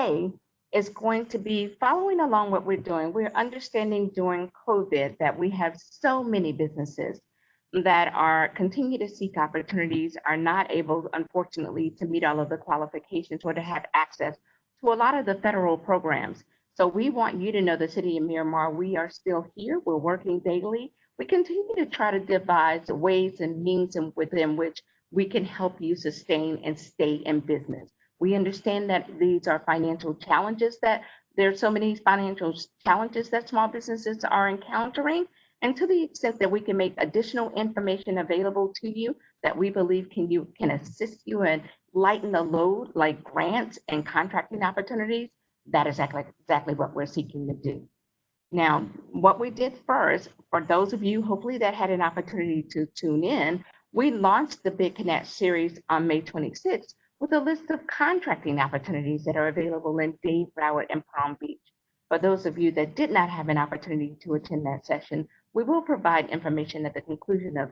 today is going to be following along what we're doing. We're understanding during COVID that we have so many businesses that are continue to seek opportunities, are not able, unfortunately, to meet all of the qualifications or to have access to a lot of the federal programs. So we want you to know the city of Miramar, we are still here. We're working daily. We continue to try to devise ways and means within which we can help you sustain and stay in business. We understand that these are financial challenges, that there's so many financial challenges that small businesses are encountering. And to the extent that we can make additional information available to you that we believe can assist you and lighten the load, like grants and contracting opportunities, that is exactly what we're seeking to do. Now, what we did first, for those of you hopefully that had an opportunity to tune in, we launched the Big Connect series on May 26th with a list of contracting opportunities that are available in Dade, Broward, and Palm Beach. For those of you that did not have an opportunity to attend that session, we will provide information at the conclusion of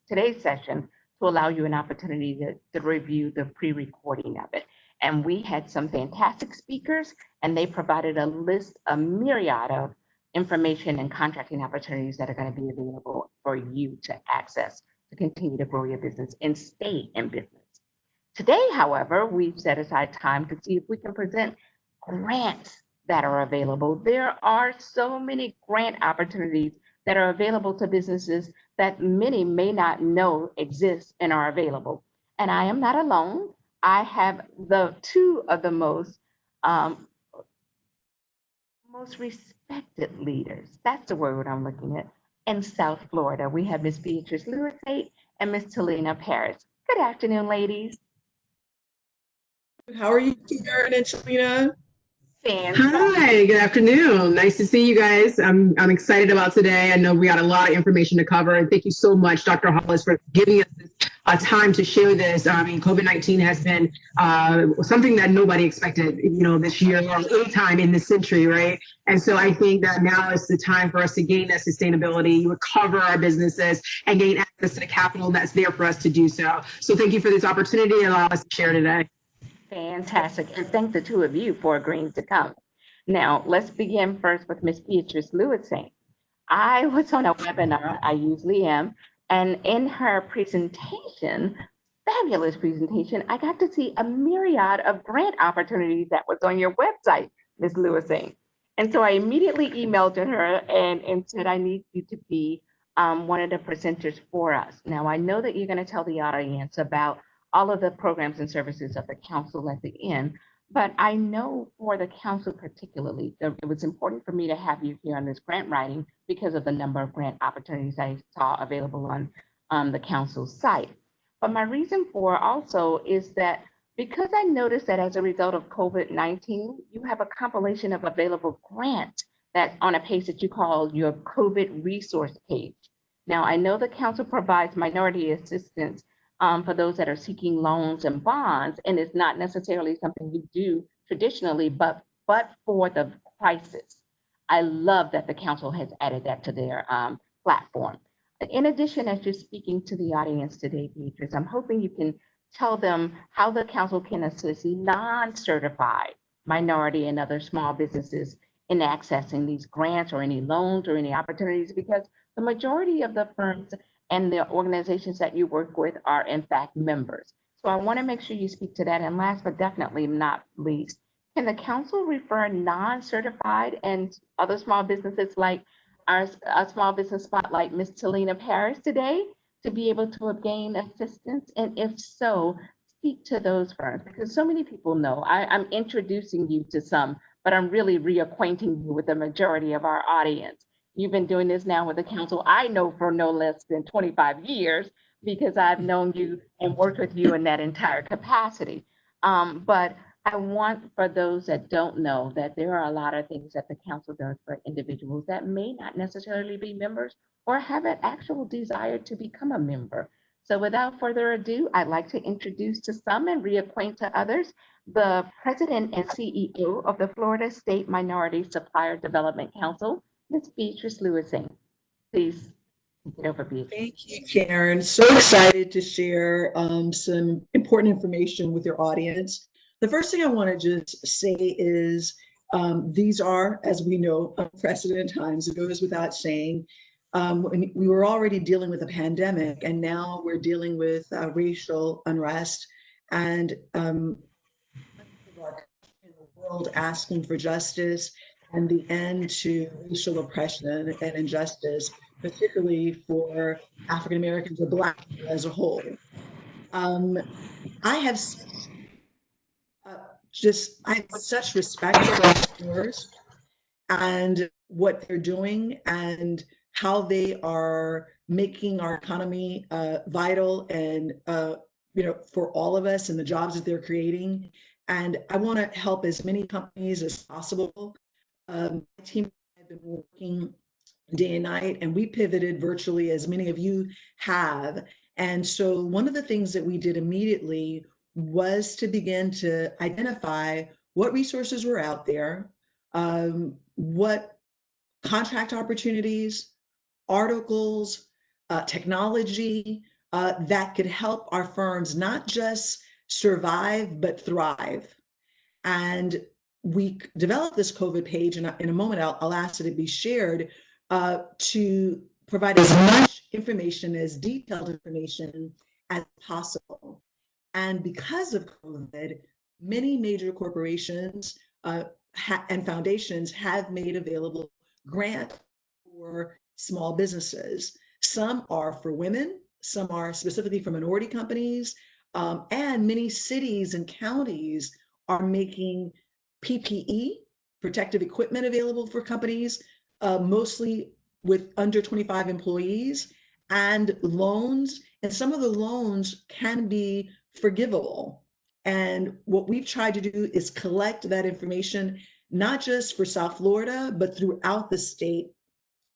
today's session to allow you an opportunity to review the pre-recording of it. And we had some fantastic speakers, and they provided a myriad of information and contracting opportunities that are going to be available for you to access to continue to grow your business and stay in business. Today, however, we've set aside time to see if we can present grants that are available. There are so many grant opportunities that are available to businesses that many may not know exist and are available. And I am not alone. I have the two of the most respected leaders. That's the word I'm looking at. In South Florida, we have Miss Beatrice Louissaint and Miss Telena Paris. Good afternoon, ladies. How are you, Karen and Telena? Hi, good afternoon. Nice to see you guys. I'm excited about today. I know we got a lot of information to cover, and thank you so much, Dr. Hollis, for giving us this time to share this. I mean, COVID-19 has been something that nobody expected, this year or any time in this century, right? And so I think that now is the time for us to gain that sustainability, recover our businesses, and gain access to the capital that's there for us to do so. So thank you for this opportunity and allow us to share today. Fantastic. And thank the two of you for agreeing to come. Now, let's begin first with Miss Beatrice Louissaint. I was on a webinar, I usually am, and in her presentation, fabulous presentation, I got to see a myriad of grant opportunities that was on your website, Ms. Louissaint. And so I immediately emailed to her and said, I need you to be one of the presenters for us. Now, I know that you're going to tell the audience about all of the programs and services of the council at the end, but I know for the council particularly, it was important for me to have you here on this grant writing because of the number of grant opportunities I saw available on the council's site. But my reason for also is that because I noticed that as a result of COVID-19, you have a compilation of available grants that on a page that you call your COVID resource page. Now, I know the council provides minority assistance for those that are seeking loans and bonds, and it's not necessarily something you do traditionally, but for the crisis. I love that the council has added that to their platform. In addition, as you're speaking to the audience today, Beatrice, I'm hoping you can tell them how the council can assist non-certified minority and other small businesses in accessing these grants or any loans or any opportunities, because the majority of the firms and the organizations that you work with are in fact members. So I want to make sure you speak to that. And last but definitely not least, can the council refer non-certified and other small businesses like our small business spotlight, Ms. Telena Paris today, to be able to obtain assistance? And if so, speak to those firms, because so many people know. I'm introducing you to some, but I'm really reacquainting you with the majority of our audience. You've been doing this now with the council, I know, for no less than 25 years, because I've known you and worked with you in that entire capacity. But I want, for those that don't know, that there are a lot of things that the council does for individuals that may not necessarily be members or have an actual desire to become a member. So without further ado, I'd like to introduce to some and reacquaint to others the President and CEO of the Florida State Minority Supplier Development Council, Ms. Beatrice Louissaint. Please take it over, Beatrice. Thank you, Karen. So excited to share some important information with your audience. The first thing I want to just say is these are, as we know, unprecedented times. It goes without saying. We were already dealing with a pandemic, and now we're dealing with racial unrest and in the world asking for justice and the end to racial oppression and injustice, particularly for African Americans or Black people as a whole. I have uh, I have such respect for entrepreneurs and what they're doing and how they are making our economy vital and for all of us and the jobs that they're creating. And I want to help as many companies as possible. My team and I have been working day and night, and we pivoted virtually, as many of you have. And so one of the things that we did immediately was to begin to identify what resources were out there, what contract opportunities, articles, technology that could help our firms not just survive, but thrive. And we developed this COVID page, and in a moment, I'll ask it to be shared to provide as much information, as detailed information as possible. And because of COVID, many major corporations and foundations have made available grants for small businesses. Some are for women, some are specifically for minority companies, and many cities and counties are making PPE, protective equipment, available for companies, mostly with under 25 employees, and loans. And some of the loans can be forgivable. And what we've tried to do is collect that information, not just for South Florida, but throughout the state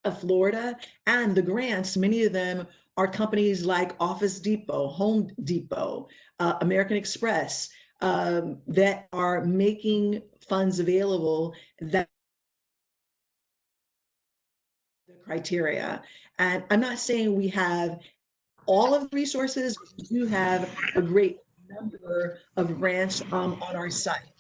of Florida. And the grants, many of them are companies like Office Depot, Home Depot, American Express, that are making funds available that the criteria. And I'm not saying we have all of the resources. We do have a great number of grants on our site.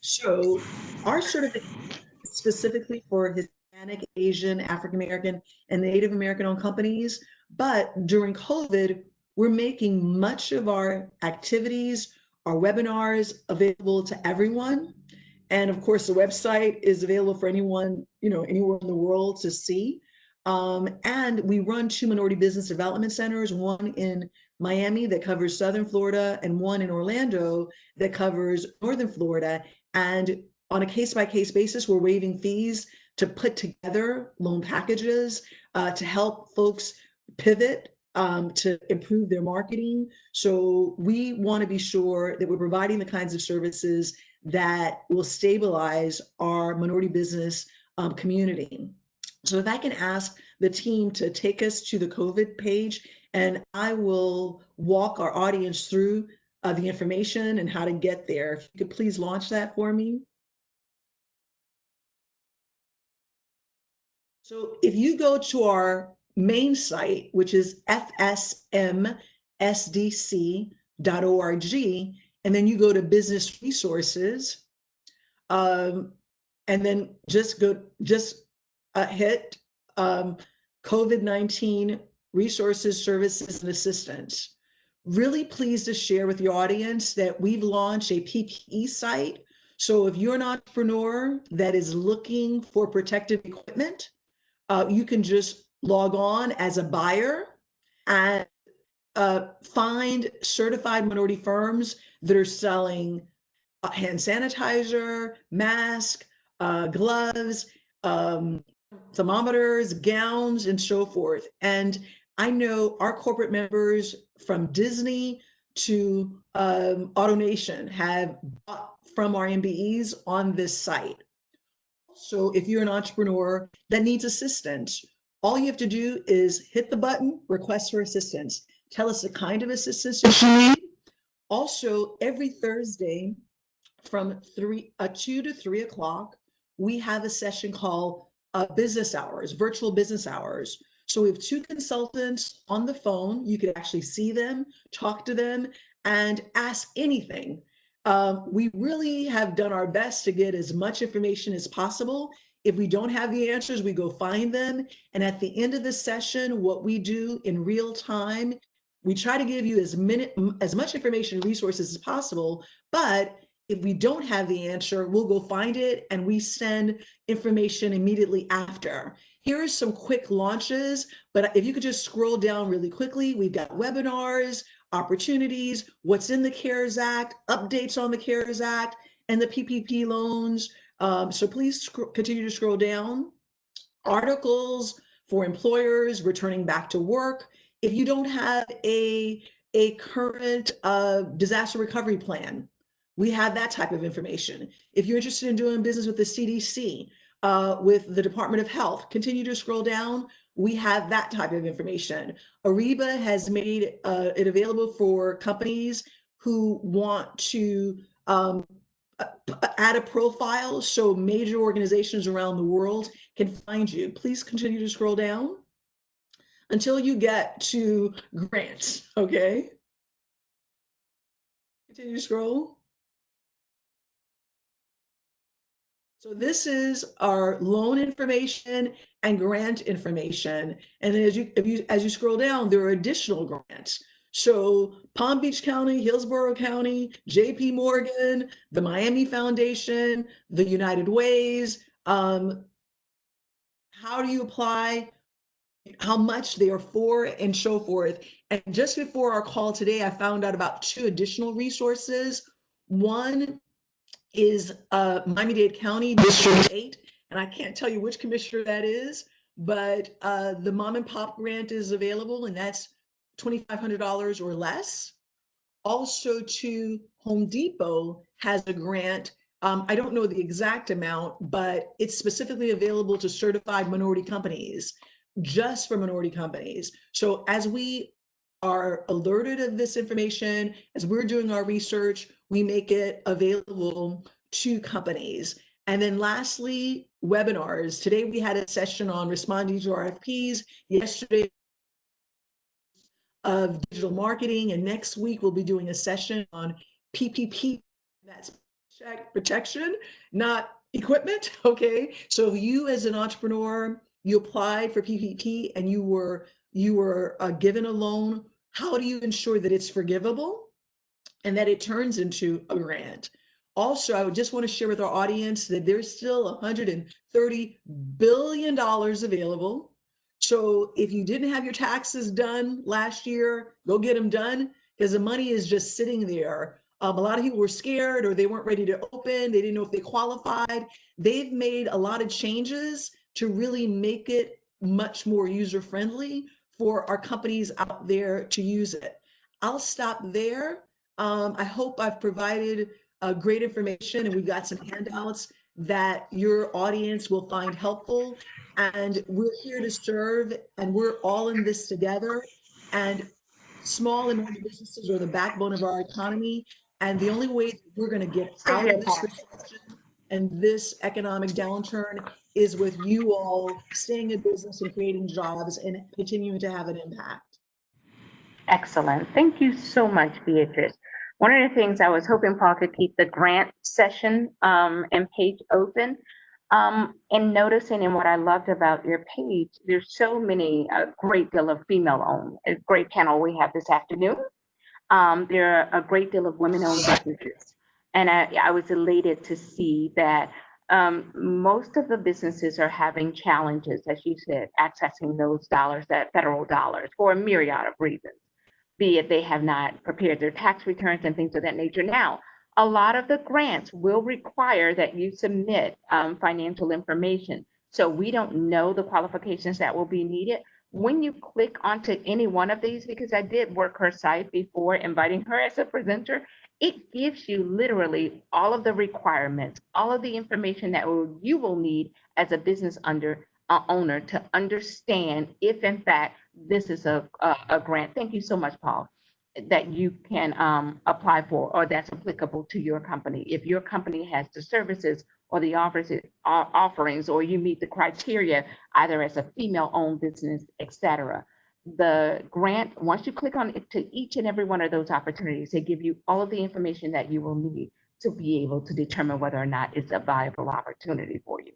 So our certification is specifically for Hispanic, Asian, African American, and Native American owned companies. But during COVID, we're making much of our activities, our webinars, available to everyone. And of course, the website is available for anyone, anywhere in the world to see. And we run 2 minority business development centers, one in Miami that covers Southern Florida, and one in Orlando that covers Northern Florida. And on a case-by-case basis, we're waiving fees to put together loan packages to help folks pivot, to improve their marketing. So we want to be sure that we're providing the kinds of services that will stabilize our minority business community. So if I can ask the team to take us to the COVID page, and I will walk our audience through the information and how to get there. If you could please launch that for me. So if you go to our main site, which is fsmsdc.org, and then you go to business resources, and then just hit COVID-19 resources, services, and assistance. Really pleased to share with the audience that we've launched a PPE site. So if you're an entrepreneur that is looking for protective equipment, you can just log on as a buyer and find certified minority firms that are selling hand sanitizer, mask, gloves, thermometers, gowns, and so forth. And I know our corporate members from Disney to AutoNation have bought from our MBEs on this site. So if you're an entrepreneur that needs assistance, all you have to do is hit the button, request for assistance. Tell us the kind of assistance you need. Also, every Thursday from 2 to 3 o'clock, we have a session called business hours, virtual business hours. So we have 2 consultants on the phone. You could actually see them, talk to them, and ask anything. We really have done our best to get as much information as possible. If we don't have the answers, we go find them. And at the end of the session, what we do in real time, we try to give you as much information and resources as possible. But if we don't have the answer, we'll go find it and we send information immediately after. Here are some quick launches, but if you could just scroll down really quickly, we've got webinars, opportunities, what's in the CARES Act, updates on the CARES Act, and the PPP loans. So please continue to scroll down. Articles for employers returning back to work. If you don't have a current disaster recovery plan, we have that type of information. If you're interested in doing business with the CDC, with the Department of Health, continue to scroll down. We have that type of information. Ariba has made it available for companies who want to add a profile so major organizations around the world can find you. Please continue to scroll down until you get to grants, okay? Continue to scroll. So this is our loan information and grant information. And then as you scroll down, there are additional grants. So Palm Beach County, Hillsborough County, JP Morgan, the Miami Foundation, the United Ways. How do you apply? How much they are for, and so forth. And just before our call today, I found out about 2 additional resources. One is Miami-Dade County District 8, and I can't tell you which commissioner that is, but the mom and pop grant is available, and that's $2,500 or less. Also, to Home Depot has a grant. I don't know the exact amount, but it's specifically available to certified minority companies, just for minority companies. So as we are alerted of this information, as we're doing our research, we make it available to companies. And then lastly, webinars. Today we had a session on responding to RFPs. Yesterday of digital marketing, and next week we'll be doing a session on PPP. That's check protection, not equipment. Okay, so if you as an entrepreneur, you applied for PPP and you were given a loan, how do you ensure that it's forgivable and that it turns into a grant? Also, I would just want to share with our audience that there's still $130 billion available. So if you didn't have your taxes done last year, go get them done, because the money is just sitting there. A lot of people were scared, or they weren't ready to open. They didn't know if they qualified. They've made a lot of changes to really make it much more user-friendly for our companies out there to use it. I'll stop there. I hope I've provided great information, and we've got some handouts that your audience will find helpful. And we're here to serve, and we're all in this together. And small and medium businesses are the backbone of our economy. And the only way that we're going to get out of this recession and this economic downturn is with you all staying in business and creating jobs and continuing to have an impact. Excellent. Thank you so much, Beatrice. One of the things I was hoping Paul could keep the grant session and page open. And noticing, and what I loved about your page, there's so many, a great deal of female-owned, a great panel we have this afternoon. There are a great deal of women-owned businesses. And I was elated to see that most of the businesses are having challenges, as you said, accessing those dollars, that federal dollars, for a myriad of reasons, be it they have not prepared their tax returns and things of that nature. Now, a lot of the grants will require that you submit financial information. So we don't know the qualifications that will be needed. When you click onto any one of these, because I did work her site before inviting her as a presenter, it gives you literally all of the requirements, all of the information that you will need as a business owner to understand if in fact this is a grant. Thank you so much, Paul, that you can apply for, or that's applicable to your company. If your company has the services or the offerings, or you meet the criteria, either as a female-owned business, et cetera. The grant, once you click on it to each and every one of those opportunities, they give you all of the information that you will need to be able to determine whether or not it's a viable opportunity for you.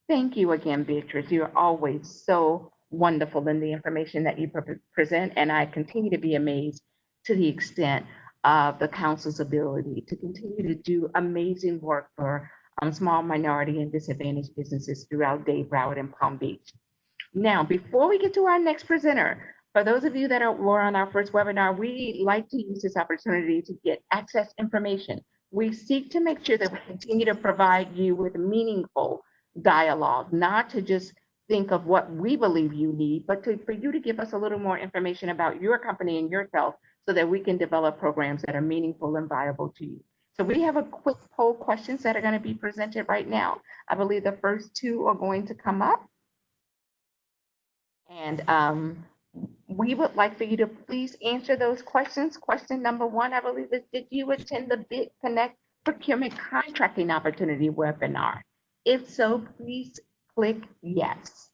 Thank you again, Beatrice. You're always so wonderful in the information that you present, and I continue to be amazed to the extent of the council's ability to continue to do amazing work for small minority and disadvantaged businesses throughout Dade, Broward, and Palm Beach. Now, before we get to our next presenter, for those of you that were on our first webinar, we like to use this opportunity to get access information. We seek to make sure that we continue to provide you with meaningful dialogue, not to just think of what we believe you need, but for you to give us a little more information about your company and yourself so that we can develop programs that are meaningful and viable to you. So we have a quick poll questions that are going to be presented right now. I believe the first two are going to come up. And we would like for you to please answer those questions. Question number one, I believe, is did you attend the Bid Connect Procurement Contracting Opportunity webinar? If so, please click yes.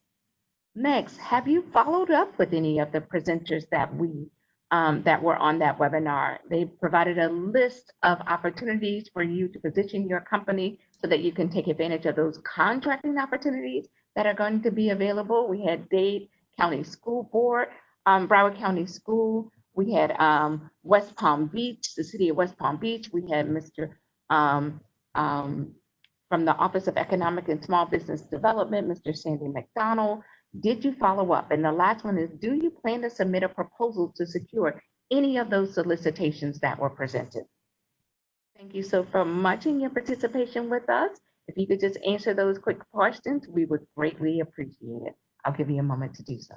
Next, have you followed up with any of the presenters that were on that webinar? They provided a list of opportunities for you to position your company so that you can take advantage of those contracting opportunities that are going to be available. We had Dade County School Board, Broward County School. We had West Palm Beach, the city of West Palm Beach. We had Mr. From the Office of Economic and Small Business Development, Mr. Sandy McDonald. Did you follow up? And the last one is, do you plan to submit a proposal to secure any of those solicitations that were presented? Thank you so much in your participation with us. If you could just answer those quick questions, we would greatly appreciate it. I'll give you a moment to do so.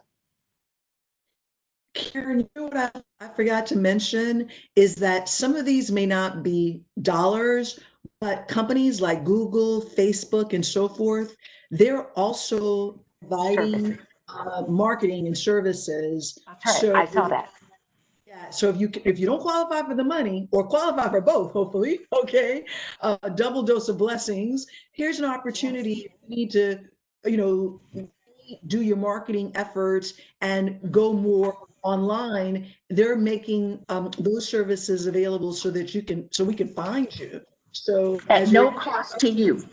Karen, you know what I forgot to mention is that some of these may not be dollars, but companies like Google, Facebook, and so forth, they're also providing marketing and services. That's right. So I saw that. yeah, so if you don't qualify for the money or qualify for both, hopefully, okay, a double dose of blessings. Here's an opportunity. Yes. You need to, you know, do your marketing efforts and go more online. They're making those services available so that we can find you. So at no cost to you.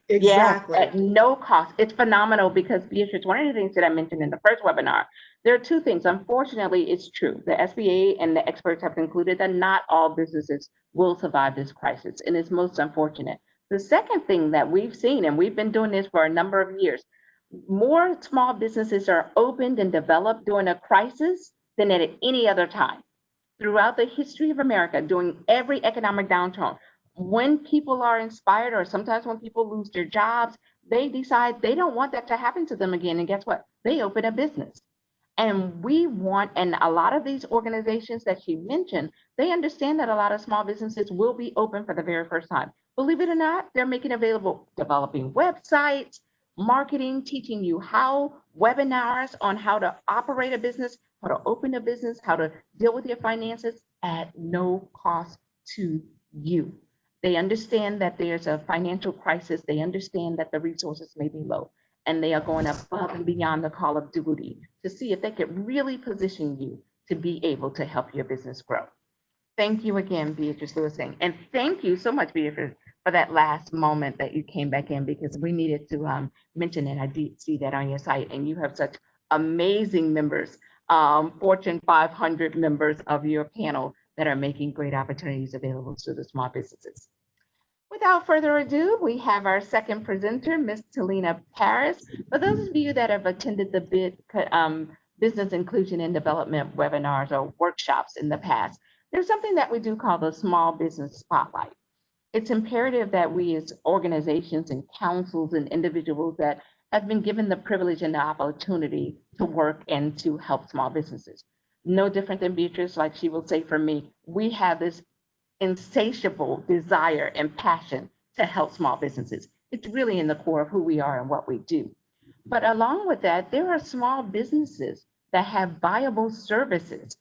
Exactly. Yes, at no cost. It's phenomenal because, Beatrice, one of the things that I mentioned in the first webinar, there are two things. Unfortunately, it's true. The SBA and the experts have concluded that not all businesses will survive this crisis, and it's most unfortunate. The second thing that we've seen, and we've been doing this for a number of years, more small businesses are opened and developed during a crisis than at any other time. Throughout the history of America, during every economic downturn, when people are inspired, or sometimes when people lose their jobs, they decide they don't want that to happen to them again. And guess what? They open a business. And we want, and a lot of these organizations that she mentioned, they understand that a lot of small businesses will be open for the very first time. Believe it or not, they're making available, developing websites, marketing, teaching you how, webinars on how to operate a business, how to open a business, how to deal with your finances at no cost to you. They understand that there's a financial crisis. They understand that the resources may be low, and they are going above and beyond the call of duty to see if they could really position you to be able to help your business grow. Thank you again, Beatrice Louissaint. And thank you so much, Beatrice, for that last moment that you came back in, because we needed to mention it. I did see that on your site, and you have such amazing members, Fortune 500 members of your panel that are making great opportunities available to the small businesses. Without further ado, we have our second presenter, Ms. Telena Paris. For those of you that have attended the Business Inclusion and Development webinars or workshops in the past, there's something that we do call the Small Business Spotlight. It's imperative that we as organizations and councils and individuals that have been given the privilege and the opportunity to work and to help small businesses. No different than Beatrice, like she will say for me, we have this insatiable desire and passion to help small businesses. It's really in the core of who we are and what we do. But along with that, there are small businesses that have viable services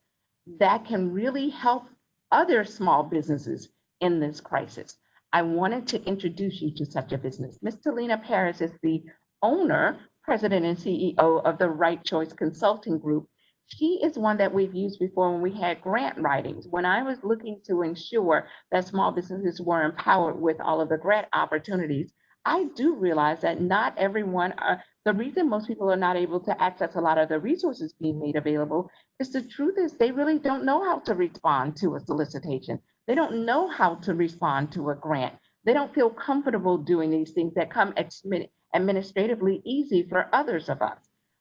that can really help other small businesses in this crisis. I wanted to introduce you to such a business. Ms. Telena Paris is the owner, president, and CEO of the Right Choice Consulting Group. She is one that we've used before when we had grant writings. When I was looking to ensure that small businesses were empowered with all of the grant opportunities, I do realize that not everyone, the reason most people are not able to access a lot of the resources being made available is the truth is they really don't know how to respond to a solicitation. They don't know how to respond to a grant. They don't feel comfortable doing these things that come administratively easy for others of us.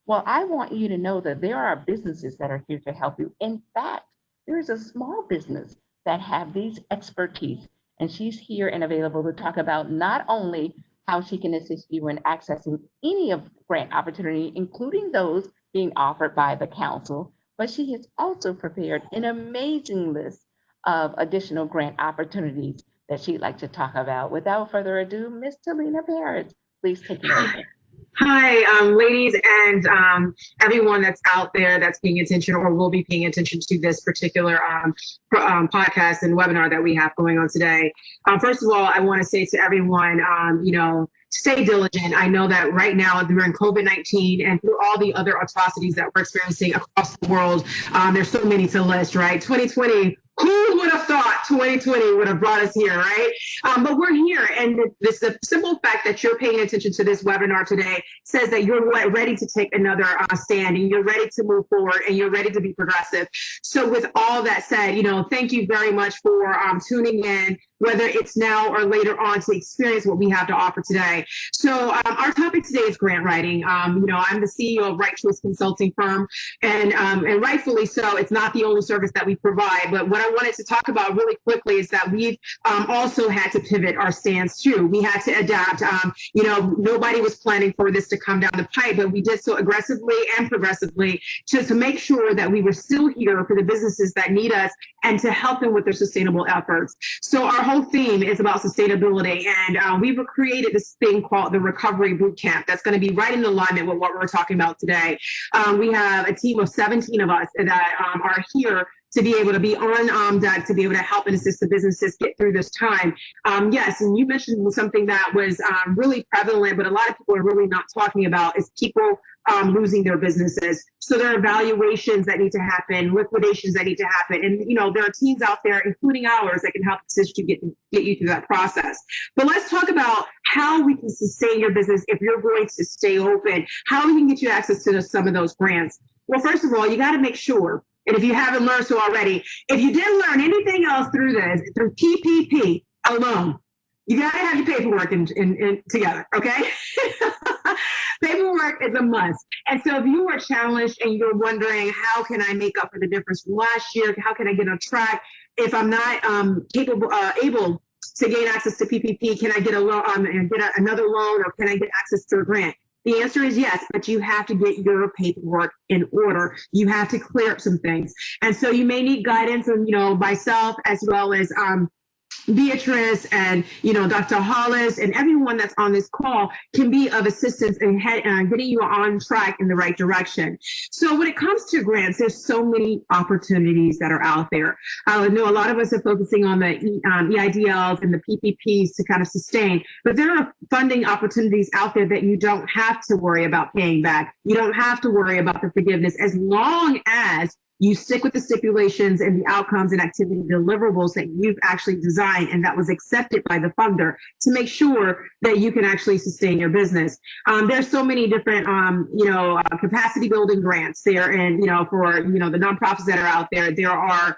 Well, I want you to know that there are businesses that are here to help you. In fact, there is a small business that have these expertise, and she's here and available to talk about not only how she can assist you in accessing any of grant opportunity, including those being offered by the council, but she has also prepared an amazing list of additional grant opportunities that she'd like to talk about. Without further ado, Miss Telena Paris, please take it over. Hi, ladies and everyone that's out there that's paying attention or will be paying attention to this particular podcast and webinar that we have going on today. First of all, I want to say to everyone, stay diligent. I know that right now during COVID-19 and through all the other atrocities that we're experiencing across the world, there's so many to list, right? 2020, who would have thought 2020 would have brought us here, right? But we're here, and the simple fact that you're paying attention to this webinar today says that you're ready to take another stand, and you're ready to move forward, and you're ready to be progressive. So with all that said, thank you very much for tuning in, whether it's now or later on, to experience what we have to offer today. So our topic today is grant writing. I'm the CEO of Right Choice Consulting Firm, and rightfully so, it's not the only service that we provide. But what I wanted to talk about really quickly is that we've also had to pivot our stance too. We had to adapt. Nobody was planning for this to come down the pipe, but we did so aggressively and progressively to make sure that we were still here for the businesses that need us and to help them with their sustainable efforts. So our whole theme is about sustainability, and we've created this thing called the Recovery Bootcamp that's going to be right in alignment with what we're talking about today. We have a team of 17 of us that are here to be able to be on deck, to be able to help and assist the businesses get through this time. Yes, and you mentioned something that was really prevalent, but a lot of people are really not talking about, is people losing their businesses. So there are evaluations that need to happen, liquidations that need to happen. And, there are teams out there, including ours, that can help assist you get you through that process. But let's talk about how we can sustain your business if you're going to stay open, how we can get you access to some of those grants. Well, first of all, you got to make sure, and if you haven't learned so already, if you didn't learn anything else through this, through PPP alone, you got to have your paperwork in together, okay? Paperwork is a must. And so if you are challenged and you're wondering, how can I make up for the difference from last year? How can I get on track? If I'm not able to gain access to PPP, can I get a loan and get another loan, or can I get access to a grant? The answer is yes, but you have to get your paperwork in order. You have to clear up some things. And so you may need guidance, and myself, as well as Beatrice and Dr. Hollis and everyone that's on this call can be of assistance in getting you on track in the right direction. So when it comes to grants, there's so many opportunities that are out there. I know a lot of us are focusing on the EIDLs and the PPPs to kind of sustain, but there are funding opportunities out there that you don't have to worry about paying back. You don't have to worry about the forgiveness, as long as you stick with the stipulations and the outcomes and activity deliverables that you've actually designed and that was accepted by the funder, to make sure that you can actually sustain your business. There's so many different, capacity building grants there, and for the nonprofits that are out there. There are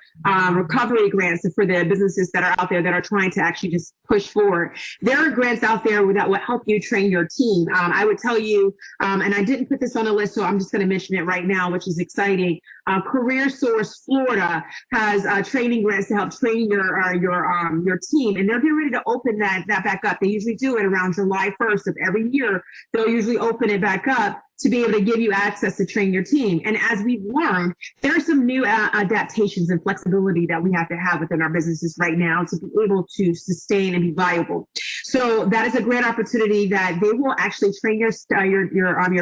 recovery grants for the businesses that are out there that are trying to actually just push forward. There are grants out there that will help you train your team. I would tell you, and I didn't put this on the list, so I'm just going to mention it right now, which is exciting. Career Source Florida has training grants to help train your team, and they're getting ready to open that back up. They usually do it around July 1st of every year. They'll usually open it back up to be able to give you access to train your team. And as we've learned, there are some new adaptations and flexibility that we have to have within our businesses right now to be able to sustain and be viable. So that is a great opportunity that they will actually train your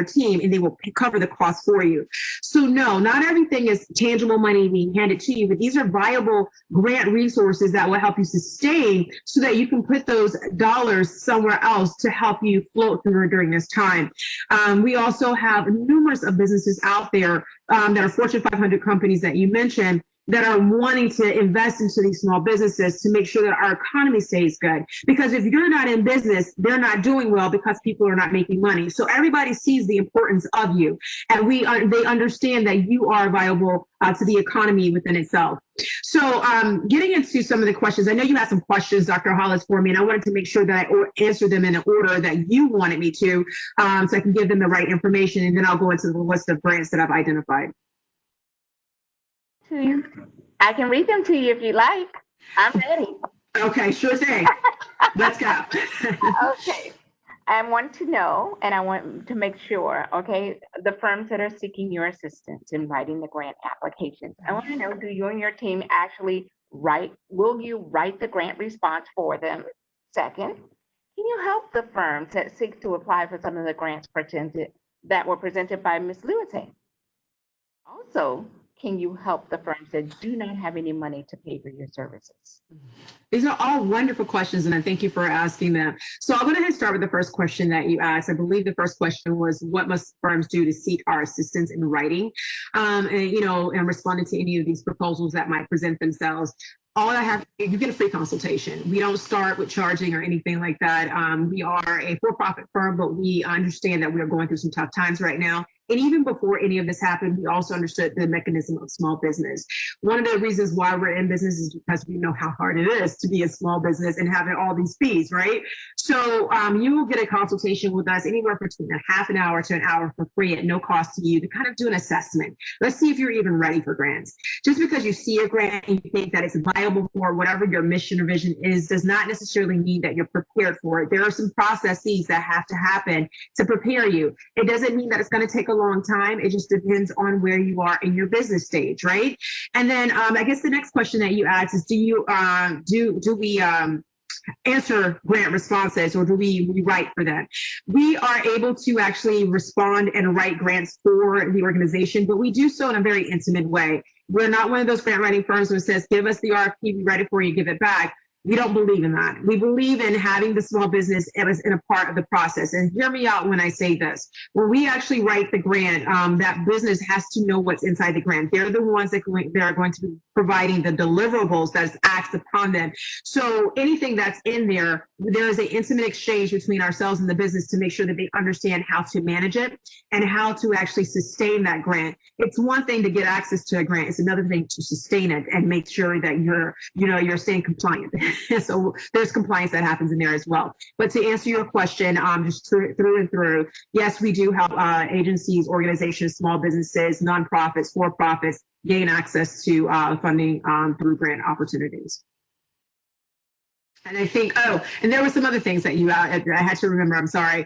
team, and they will cover the cost for you. So no, not everything is tangible money being handed to you, but these are viable grant resources that will help you sustain, so that you can put those dollars somewhere else to help you float through during this time. We also also have numerous of businesses out there that are Fortune 500 companies that you mentioned that are wanting to invest into these small businesses to make sure that our economy stays good. Because if you're not in business, they're not doing well because people are not making money. So everybody sees the importance of you, and they understand that you are viable to the economy within itself. So getting into some of the questions, I know you had some questions, Dr. Hollis, for me, and I wanted to make sure that I answer them in the order that you wanted me to, so I can give them the right information, and then I'll go into the list of brands that I've identified. To you. I can read them to you if you like. I'm ready. Okay, sure thing. Let's go. Okay. I want to know, and I want to make sure, okay, the firms that are seeking your assistance in writing the grant applications, I want to know, do you and your team actually will you write the grant response for them? Second, can you help the firms that seek to apply for some of the grants that were presented by Ms. Louissaint? Also, can you help the firms that do not have any money to pay for your services? These are all wonderful questions, and I thank you for asking them. So I'll go ahead and start with the first question that you asked. I believe the first question was, what must firms do to seek our assistance in writing? And responding to any of these proposals that might present themselves. All I have, you get a free consultation. We don't start with charging or anything like that. We are a for-profit firm, but we understand that we are going through some tough times right now. And even before any of this happened, we also understood the mechanism of small business. One of the reasons why we're in business is because we know how hard it is to be a small business and having all these fees, right? So you will get a consultation with us anywhere between a half an hour to an hour for free at no cost to you to kind of do an assessment. Let's see if you're even ready for grants. Just because you see a grant and you think that it's viable for whatever your mission or vision is does not necessarily mean that you're prepared for it. There are some processes that have to happen to prepare you. It doesn't mean that it's going to take a long time. It just depends on where you are in your business stage, right? And then I guess the next question that you asked is, do we answer grant responses, or do we write for them? We are able to actually respond and write grants for the organization, but we do so in a very intimate way. We're not one of those grant writing firms who says, give us the RFP, we write it for you, give it back. We don't believe in that. We believe in having the small business as in a part of the process. And hear me out when I say this. When we actually write the grant, that business has to know what's inside the grant. They're the ones that are going to be providing the deliverables that is asked upon them. So anything that's in there, there is an intimate exchange between ourselves and the business to make sure that they understand how to manage it and how to actually sustain that grant. It's one thing to get access to a grant. It's another thing to sustain it and make sure that you're staying compliant. So there's compliance that happens in there as well. But to answer your question, just through and through, yes, we do help agencies, organizations, small businesses, nonprofits, for-profits gain access to funding through grant opportunities. And I think, and there were some other things that I had to remember, I'm sorry.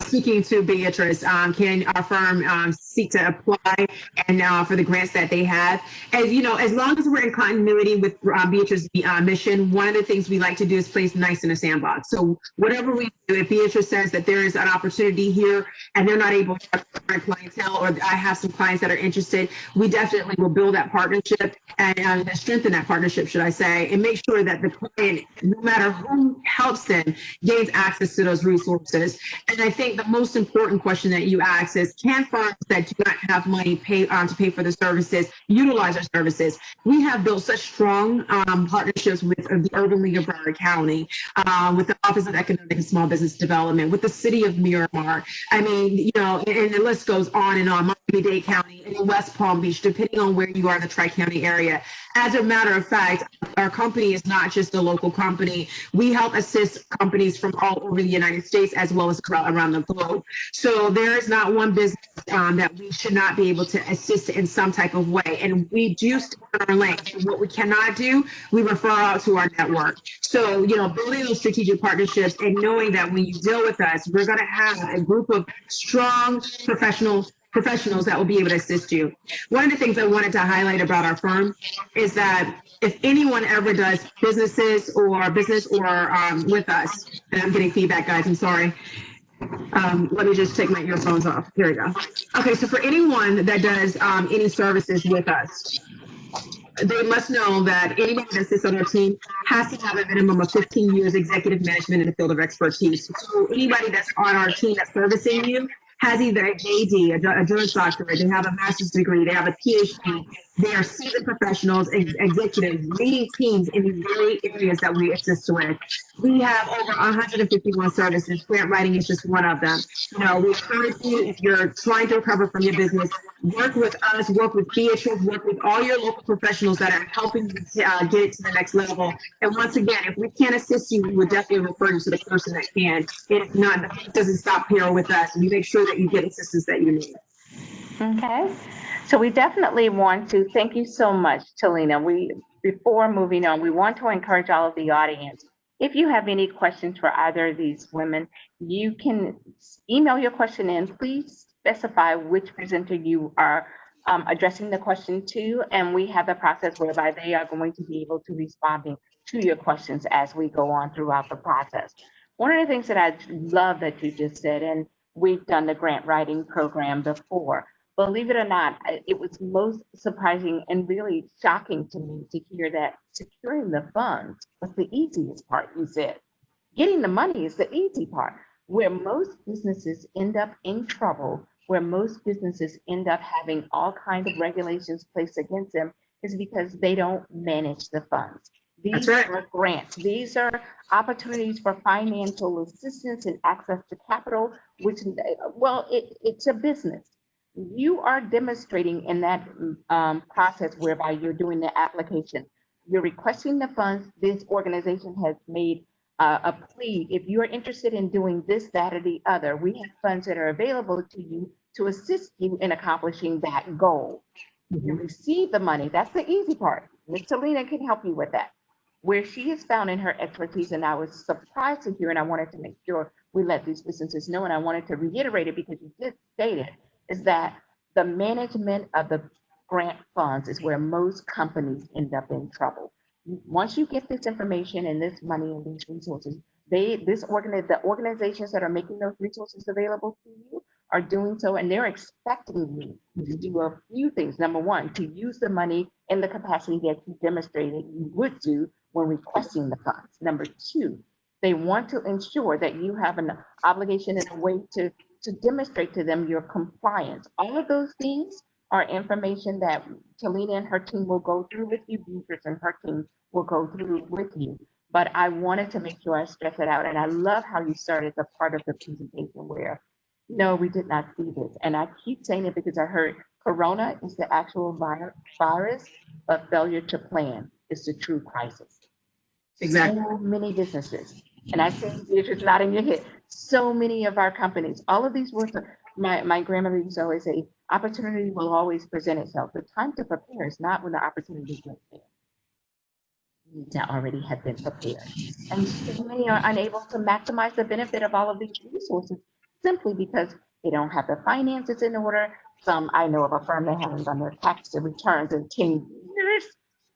Speaking to Beatrice, can our firm seek to apply and for the grants that they have? As you know, as long as we're in continuity with Beatrice's mission, one of the things we like to do is place nice in a sandbox. So whatever we do, if Beatrice says that there is an opportunity here and they're not able to have current clientele, or I have some clients that are interested, we definitely will build that partnership and strengthen that partnership, should I say, and make sure that the client, no matter who helps them, gains access to those resources. And I think the most important question that you ask is, can firms that do not have money to pay for the services utilize our services? We have built such strong partnerships with the Urban League of Broward County, with the Office of Economic and Small Business Development, with the City of Miramar. I mean, and the list goes on and on. Miami-Dade County and West Palm Beach, depending on where you are in the Tri-County area. As a matter of fact, our company is not just a local company. We help assist companies from all over the United States as well as around the globe. So there is not one business that we should not be able to assist in some type of way. And we do stick on our lane. What we cannot do, we refer out to our network. So, building those strategic partnerships and knowing that when you deal with us, we're going to have a group of strong professionals that will be able to assist you. One of the things I wanted to highlight about our firm is that if anyone ever does business with us, and I'm getting feedback, guys, I'm sorry. Let me just take my earphones off. Here we go. Okay, so for anyone that does any services with us, they must know that anybody that sits on our team has to have a minimum of 15 years executive management in the field of expertise. So anybody that's on our team that's servicing you has either a JD, a Juris Doctorate, they have a master's degree, they have a PhD. They are seasoned professionals, executives, leading teams in these very areas that we assist with. We have over 151 services. Grant writing is just one of them. We encourage you, if you're trying to recover from your business, work with us, work with Beatrice, work with all your local professionals that are helping you get it to the next level. And once again, if we can't assist you, we would definitely refer you to the person that can. If not, the faith doesn't stop here with us. We make sure that you get assistance that you need. Okay. So we definitely want to thank you so much, Telena. Before moving on, we want to encourage all of the audience. If you have any questions for either of these women, you can email your question in. Please specify which presenter you are addressing the question to, and we have the process whereby they are going to be able to respond to your questions as we go on throughout the process. One of the things that I love that you just said, and we've done the grant writing program before. Believe it or not, it was most surprising and really shocking to me to hear that securing the funds was the easiest part, you said. Getting the money is the easy part. Where most businesses end up in trouble, where most businesses end up having all kinds of regulations placed against them, is because they don't manage the funds. That's These right. are grants. These are opportunities for financial assistance and access to capital, which, well, it's a business. You are demonstrating in that process whereby you're doing the application. You're requesting the funds. This organization has made a plea. If you're interested in doing this, that, or the other, we have funds that are available to you to assist you in accomplishing that goal. You receive the money. That's the easy part. Ms. Telena can help you with that. Where she has found in her expertise, and I was surprised to hear, and I wanted to make sure we let these businesses know, and I wanted to reiterate it because you did state it, is that the management of the grant funds is where most companies end up in trouble. Once you get this information and this money and these resources, the organizations that are making those resources available to you are doing so, and they're expecting you to do a few things. Number one, to use the money in the capacity that you demonstrated you would do when requesting the funds. Number two, they want to ensure that you have an obligation and a way to demonstrate to them your compliance. All of those things are information that Telena and her team will go through with you, Beatrice and her team will go through with you. But I wanted to make sure I stress it out. And I love how you started the part of the presentation where, no, we did not see this. And I keep saying it because I heard Corona is the actual virus, but failure to plan is the true crisis. Exactly. So many businesses, and I see Beatrice nodding your head. So many of our companies, all of these words. My grandmother used to always say, "Opportunity will always present itself. The time to prepare is not when the opportunity gets there. You need to already have been prepared." And so many are unable to maximize the benefit of all of these resources simply because they don't have the finances in order. Some I know of a firm that hasn't done their tax returns in 10 years.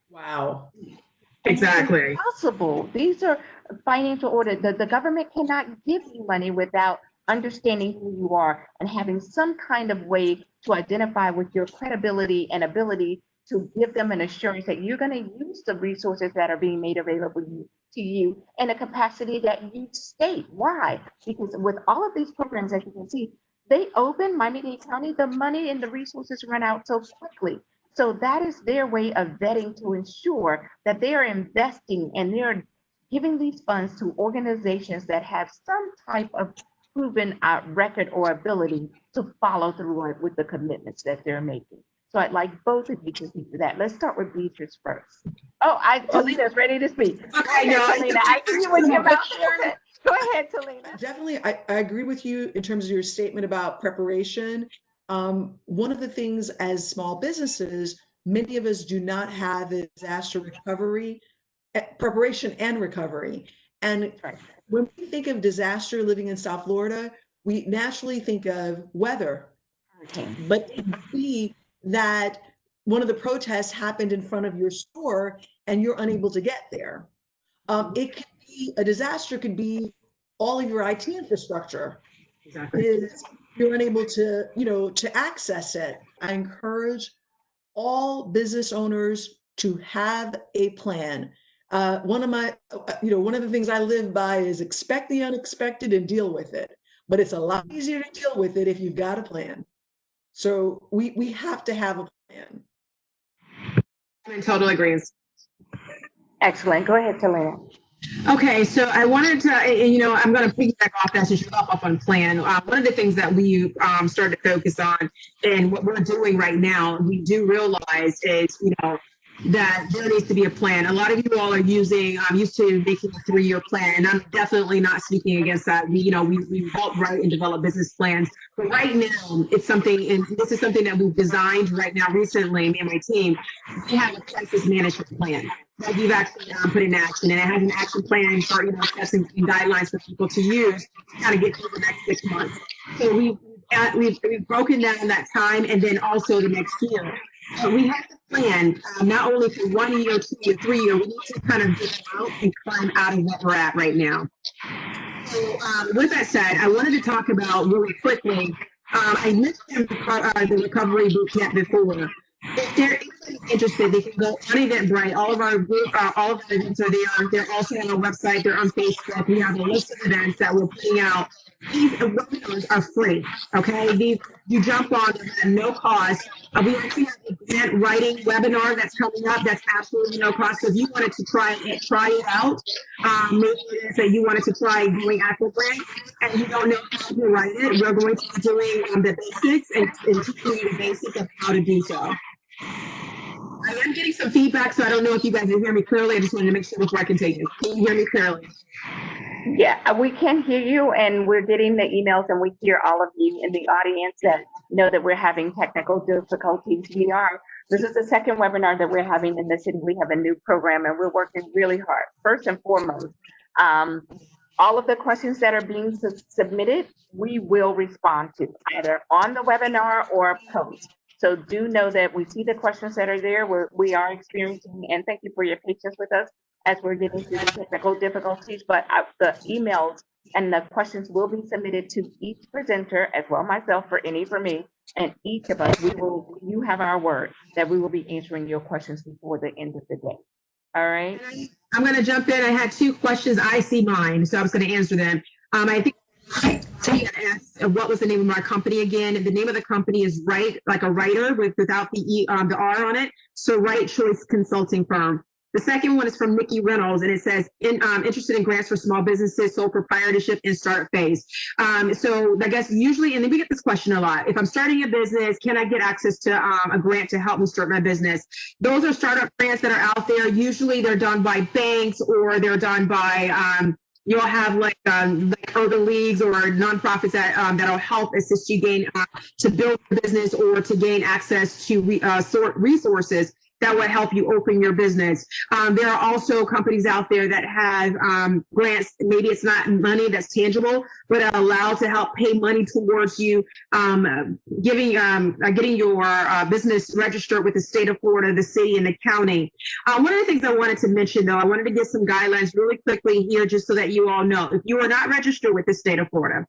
Wow. And it's Exactly. impossible. These are financial order. The government cannot give you money without understanding who you are and having some kind of way to identify with your credibility and ability to give them an assurance that you're going to use the resources that are being made available to you in a capacity that you state. Why? Because with all of these programs, as you can see, they open Miami-Dade County, the money and the resources run out so quickly. So that is their way of vetting to ensure that they are investing and they're giving these funds to organizations that have some type of proven record or ability to follow through with the commitments that they're making. So I'd like both of you to speak to that. Let's start with Beatrice first. Oh, Telena's ready to speak. Go ahead, Telena. I see you with your mouth open. Go ahead, Telena. Definitely, I agree with you in terms of your statement about preparation. One of the things as small businesses, many of us do not have is disaster recovery, preparation and recovery. And Right. when we think of disaster living in South Florida, we naturally think of weather. Hurricane. But it could be that one of the protests happened in front of your store and you're unable to get there. It could be a disaster, could be all of your IT infrastructure Exactly. is you're unable to, to access it. I encourage all business owners to have a plan. One of the things I live by is expect the unexpected and deal with it. but it's a lot easier to deal with it if you've got a plan. So we have to have a plan. I'm in total agreement. Excellent. Go ahead, Telena. Okay, so I wanted to, I'm going to piggyback off that since you're up on plan. One of the things that we started to focus on and what we're doing right now, we do realize is, that there needs to be a plan. A lot of you all are used to making a 3-year plan, and I'm definitely not speaking against that. We both write and develop business plans, but right now it's something, and this is something that we've designed right now recently, me and my team. We have a crisis management plan that we've actually put in action, and it has an action plan for steps and guidelines for people to use to kind of get through the next 6 months. So we've broken down that time, and then also the next year. We have to plan not only for 1 year, 2 year, 3 year. We need to kind of get out and climb out of what we're at right now. So with that said, I wanted to talk about really quickly. I mentioned the recovery boot camp before. If they're interested, they can go on Eventbrite. All of our events are there. They're also on our website. They're on Facebook. We have a list of events that we're putting out. These webinars are free. Okay, you jump on them at no cost. We actually have a grant writing webinar that's coming up. That's absolutely no cost. So if you wanted to try it out, maybe it is that you wanted to try doing Apple Grant and you don't know how to write it, we're going to be doing the basics and teaching you the basics of how to do so. I am getting some feedback, so I don't know if you guys can hear me clearly. I just wanted to make sure before I continue. Can you hear me clearly? Yeah, we can hear you, and we're getting the emails, and we hear all of you in the audience that know that we're having technical difficulties. This is the second webinar that we're having in the city. We have a new program, and we're working really hard. First and foremost, all of the questions that are being submitted, we will respond to either on the webinar or post. So do know that we see the questions that are there. We are experiencing, and thank you for your patience with us as we're getting through the technical difficulties, but the emails and the questions will be submitted to each presenter, as well myself for any for me, and each of us, you have our word that we will be answering your questions before the end of the day. All right? I'm going to jump in. I had 2 questions. I see mine, so I was going to answer them. I think asked what was the name of our company again. The name of the company is Right, like a writer without the R on it. So Right Choice Consulting Firm. The second one is from Nikki Reynolds, and it says, interested in grants for small businesses, sole proprietorship, and startup phase. So I guess usually, and then we get this question a lot, if I'm starting a business, can I get access to a grant to help me start my business? Those are startup grants that are out there. Usually they're done by banks or they're done by, you'll have like urban leagues or nonprofits that'll help assist you gain to build a business or to gain access to resources that would help you open your business. There are also companies out there that have grants. Maybe it's not money that's tangible, but allow to help pay money towards you getting your business registered with the state of Florida, the city, and the county. One of the things I wanted to mention, though, I wanted to get some guidelines really quickly here, just so that you all know. If you are not registered with the state of Florida,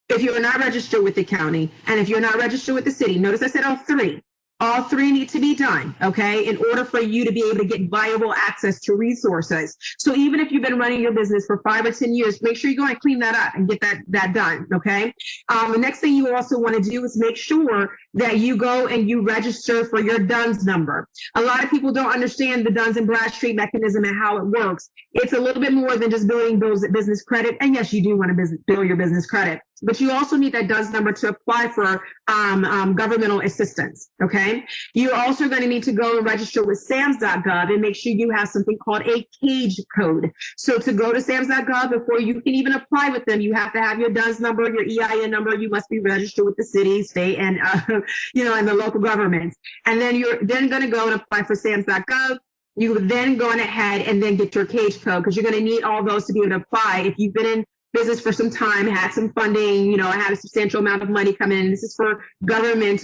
if you are not registered with the county, and if you're not registered with the city, notice I said all three. All three need to be done, okay, in order for you to be able to get viable access to resources. So even if you've been running your business for 5 or 10 years, make sure you go and clean that up and get that done, okay? The next thing you also want to do is make sure that you go and you register for your DUNS number. A lot of people don't understand the Duns and Bradstreet mechanism and how it works. It's a little bit more than just building business credit. And yes, you do want to build your business credit, but you also need that DUNS number to apply for governmental assistance, okay? You're also going to need to go and register with SAMS.gov and make sure you have something called a CAGE code. So to go to SAMS.gov, before you can even apply with them, you have to have your DUNS number, your EIN number. You must be registered with the city, state, and and the local governments. And then you're then going to go and apply for SAMS.gov. You then go ahead and then get your CAGE code, because you're going to need all those to be able to apply. If you've been in business for some time, had some funding, had a substantial amount of money come in, this is for government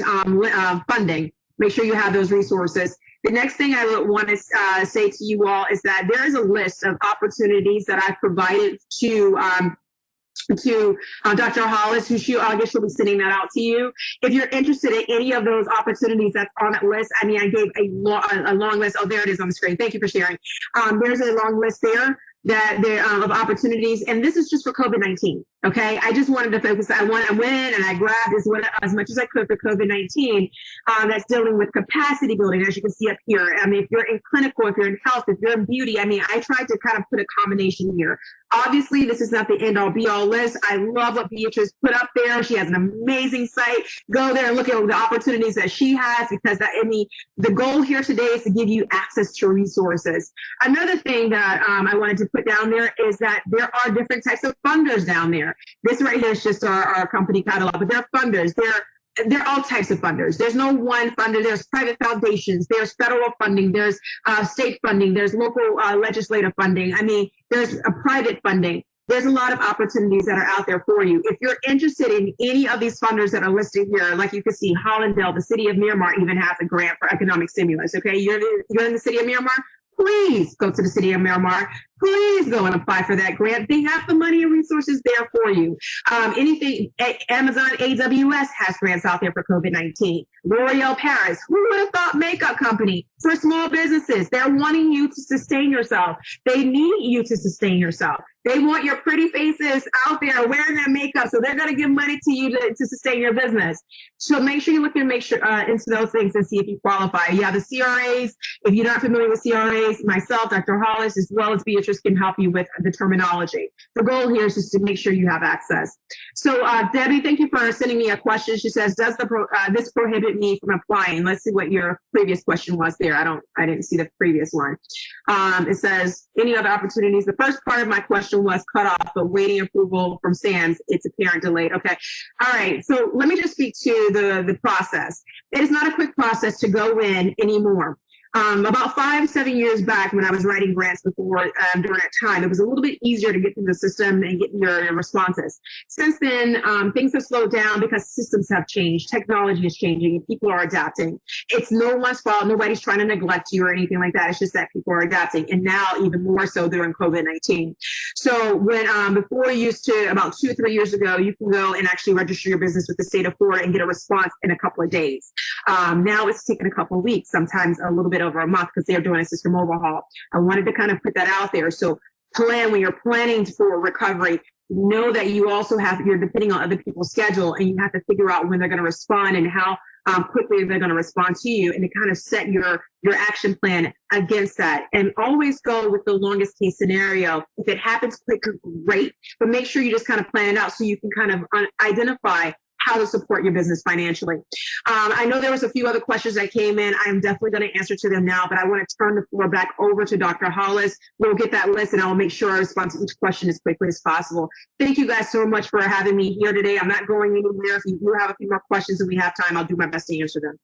funding. Make sure you have those resources. The next thing I would want to say to you all is that there is a list of opportunities that I've provided to Dr. Hollis, who I guess she'll be sending that out to you. If you're interested in any of those opportunities that's on that list, I mean, I gave a long list. Oh, there it is on the screen. Thank you for sharing. There's a long list there. that there of opportunities, and this is just for COVID-19. Okay, I just wanted to focus. I went and I grabbed as much as I could for COVID-19. That's dealing with capacity building, as you can see up here. I mean, if you're in clinical, if you're in health, if you're in beauty, I mean, I tried to kind of put a combination here. Obviously, this is not the end all be all list. I love what Beatrice put up there. She has an amazing site. Go there and look at the opportunities that she has, because that, I mean, the goal here today is to give you access to resources. Another thing that I wanted to put down there is that there are different types of funders down there. This right here is just our company catalog, but there are funders. There are all types of funders. There's no one funder. There's private foundations. There's federal funding. There's state funding. There's local legislative funding. I mean, there's a private funding. There's a lot of opportunities that are out there for you. If you're interested in any of these funders that are listed here, like you can see, Hollandale, the city of Miramar even has a grant for economic stimulus. Okay, you're in the city of Miramar, please go to the city of Miramar. Please go and apply for that grant. They have the money and resources there for you. Anything, Amazon AWS has grants out there for COVID-19. L'Oreal Paris, who would have thought makeup company for small businesses? They're wanting you to sustain yourself. They need you to sustain yourself. They want your pretty faces out there wearing that makeup, so they're going to give money to you to sustain your business. So make sure you look and into those things and see if you qualify. Yeah, the CRAs, if you're not familiar with CRAs, myself, Dr. Hollis, as well as Beatrice can help you with the terminology. The goal here is just to make sure you have access. So Debbie, thank you for sending me a question. She says, does this prohibit me from applying? Let's see what your previous question was there. I didn't see the previous one. It says, any other opportunities? The first part of my question was cut off, but waiting approval from SAMS, it's apparent delayed. Okay. All right. So let me just speak to the process. It is not a quick process to go in anymore. About 5-7 years back, when I was writing grants before, during that time, it was a little bit easier to get through the system and get your responses. Since then, things have slowed down because systems have changed, technology is changing, and people are adapting. It's no one's fault. Nobody's trying to neglect you or anything like that. It's just that people are adapting, and now even more so during COVID-19. So when before you used to, about 2 or 3 years ago, you can go and actually register your business with the state of Florida and get a response in a couple of days. Now it's taking a couple of weeks, sometimes a little bit over a month, because they're doing a system overhaul. I wanted to kind of put that out there. So when you're planning for recovery, know that you also you're depending on other people's schedule, and you have to figure out when they're going to respond and how quickly they're going to respond to you, and to kind of set your action plan against that. And always go with the longest case scenario. If it happens quicker, great, but make sure you just kind of plan it out so you can kind of identify how to support your business financially. I know there was a few other questions that came in. I'm definitely going to answer to them now, but I want to turn the floor back over to Dr. Hollis. We'll get that list, and I'll make sure I respond to each question as quickly as possible. Thank you guys so much for having me here today. I'm not going anywhere. If you do have a few more questions and we have time, I'll do my best to answer them.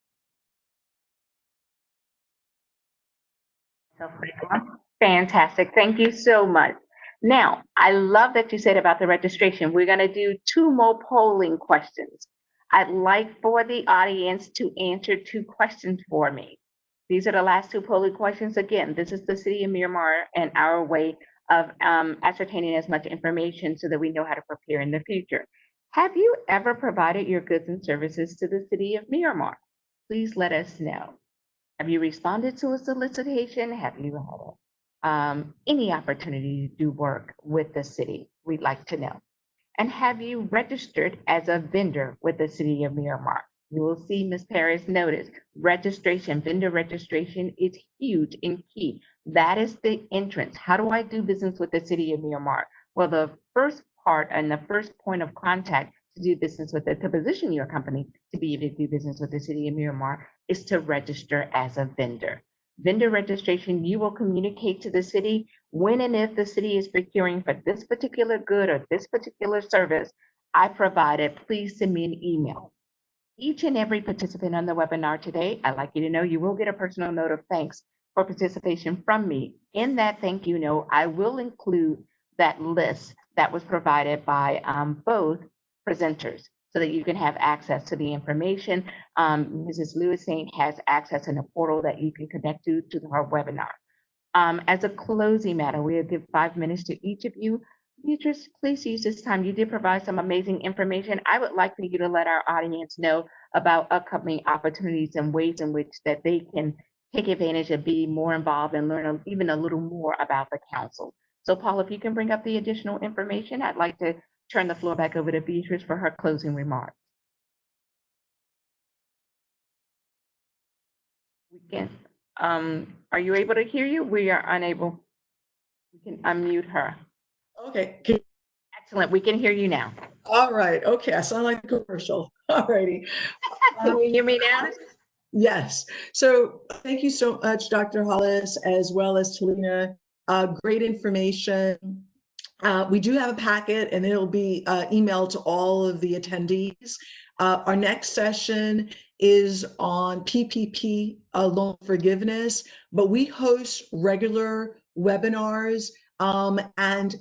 Fantastic. Thank you so much. Now, I love that you said about the registration. We're going to do 2 more polling questions. I'd like for the audience to answer 2 questions for me. These are the last 2 polling questions. Again, this is the city of Miramar and our way of ascertaining as much information so that we know how to prepare in the future. Have you ever provided your goods and services to the city of Miramar? Please let us know. Have you responded to a solicitation? Have you had any opportunity to do work with the city? We'd like to know. And have you registered as a vendor with the city of Miramar? You will see Ms. Paris notice registration, vendor registration is huge and key. That is the entrance. How do I do business with the city of Miramar? Well, the first part and the first point of contact to do business with to position your company to be able to do business with the city of Miramar is to register as a vendor. Vendor registration, you will communicate to the city when and if the city is procuring for this particular good or this particular service I provided, please send me an email. Each and every participant on the webinar today, I'd like you to know you will get a personal note of thanks for participation from me. In that thank you note, I will include that list that was provided by both presenters, so that you can have access to the information. Mrs. Louissaint has access in a portal that you can connect to her webinar. As a closing matter, we'll give 5 minutes to each of you. Beatrice, please use this time. You did provide some amazing information. I would like for you to let our audience know about upcoming opportunities and ways in which that they can take advantage of being more involved and learn even a little more about the council. So Paul, if you can bring up the additional information, I'd like to turn the floor back over to Beatrice for her closing remarks. We can, are you able to hear you? We are unable. We can unmute her. Okay. Excellent. We can hear you now. All right. Okay. I sound like a commercial. All righty. Can you hear me now? Yes. So thank you so much, Dr. Hollis, as well as Telena. Great information. We do have a packet and it'll be emailed to all of the attendees. Our next session is on PPP loan forgiveness, but we host regular webinars and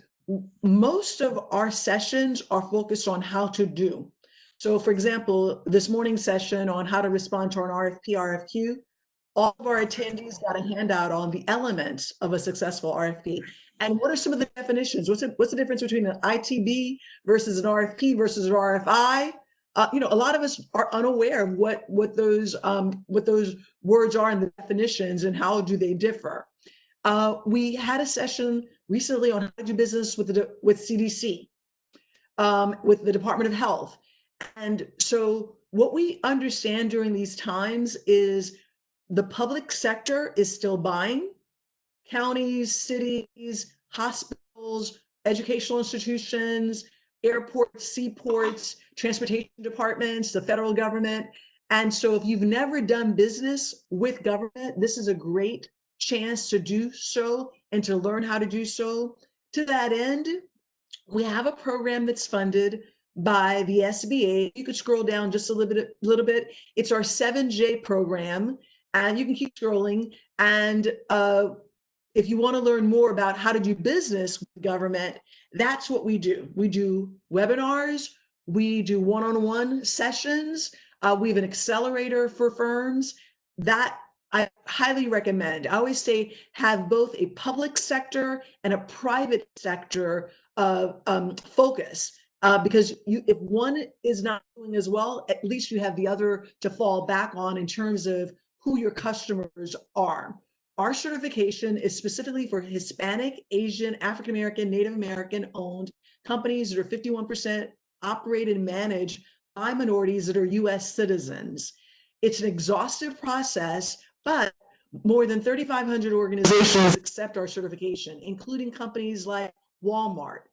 most of our sessions are focused on how to do. So for example, this morning's session on how to respond to an RFP, RFQ, all of our attendees got a handout on the elements of a successful RFP. And what are some of the definitions? What's the difference between an ITB versus an RFP versus an RFI? A lot of us are unaware of what those words are and the definitions and how do they differ. We had a session recently on how to do business with CDC, with the Department of Health. And so what we understand during these times is the public sector is still buying. Counties, cities, hospitals, educational institutions, airports, seaports, transportation departments, the federal government. And so if you've never done business with government, this is a great chance to do so and to learn how to do so. To that end, we have a program that's funded by the SBA. You could scroll down just a little bit. It's our 7J program, and you can keep scrolling. And if you want to learn more about how to do business with government, that's what we do. We do webinars, we do one-on-one sessions, we have an accelerator for firms that I highly recommend. I always say have both a public sector and a private sector focus. Because if one is not doing as well, at least you have the other to fall back on in terms of who your customers are. Our certification is specifically for Hispanic, Asian, African American, Native American owned companies that are 51% operated and managed by minorities that are US citizens. It's an exhaustive process, but more than 3,500 organizations accept our certification, including companies like Walmart,